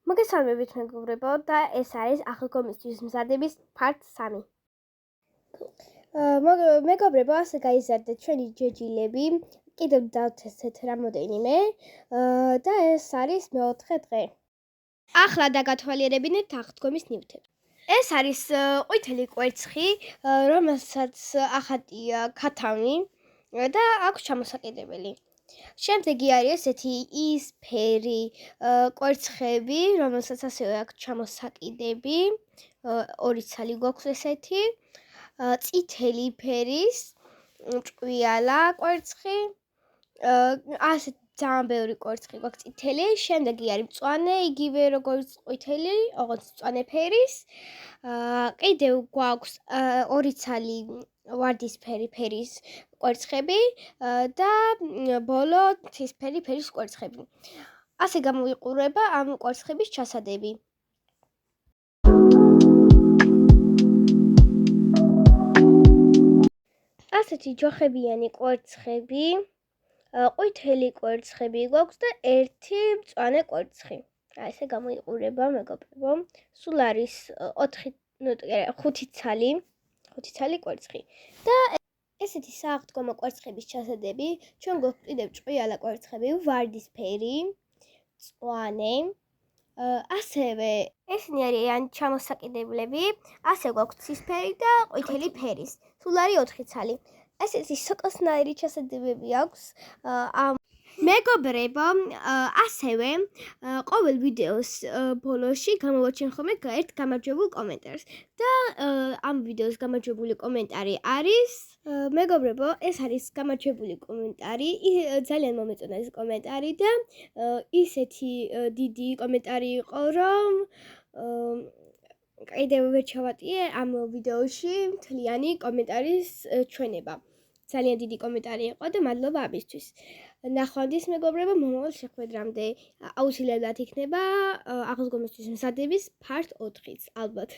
მოგესალმებით მეგობრებო და ეს არის აღდგომისთვის მზადების part 3. მეგობრებო, ასე გაიზარდეთ ჩვენი ჯეჯილები, კიდევ დავთესეთ რამოდენიმე და ეს არის მეოთხე დღე. ახლა დაგათვალიერებინეთ აღდგომის ნივთები. ეს არის ყვითელი კვერცხი, რომელსაც ახატია ქათამი და აქვს ჩამოსაკიდებელი. შემდეგი არის ესეთი ისფერი კვერცხები, რომელსაც ასევე აქვს ჩამოსაკიდები, ორი ცალი გვაქვს ესეთი, წითელი ფერის ჭვიალა კვერცხი, ასე ძალიან ბევრი კვერცხი გვაქვს წითელი, შემდეგი არის მწვანე, იგივე როგორც ყვითელი, ოღონდ მწვანე ფერის, კიდევ გვაქვს ორი ცალი ვარდისფერი ფერის კვერცხები და ბოლო ცისფერი ფერის კვერცხები. ასე გამოიყურება ამ კვერცხების ჩასადები. ასეთი ჯოხებიანი კვერცხები, ყვითელი კვერცხები გვაქვს და ერთი მწვანე კვერცხი. ესე გამოიყურება მეგობრებო. სულ არის 5 ცალი კვერცხი. და ესეთი სააღდგომო კვერცხების ჩასადები, ჩვენ გვაქვს კიდევ ჭვიალა კვერცხები, ვარდისფერი, მწვანე, ასევე ესენი არიან ჩამოსაკიდებლები, ასე გვაქვს ცისფერი და ყვითელი ფერის. სულ არის 4 ცალი. ესეთი სოკოსნაირი ჩასადებები აქვს ამ მეგობრებო, ასევე ყოველ ვიდეოს ბოლოში გამოვაჩენ ხოლმე ერთ გამარჯვებულ კომენტარს და ამ ვიდეოს გამარჯვებული კომენტარი არის მეგობრებო, ეს არის გამარჯვებული კომენტარი, ძალიან მომეწონა ეს კომენტარი და ისეთი დიდი კომენტარი იყო, რომ კიდევ ვერ ჩავატიე ამ ვიდეოში მთლიანი კომენტარის ჩვენება. ძალიან დიდი კომენტარი იყო და მადლობა ამისთვის. ნახვამდის მეგობრებო, მომავალ შეხვედრამდე აუცილებლად იქნება აღდგომისთვის მზადების part 4-იც, ალბათ.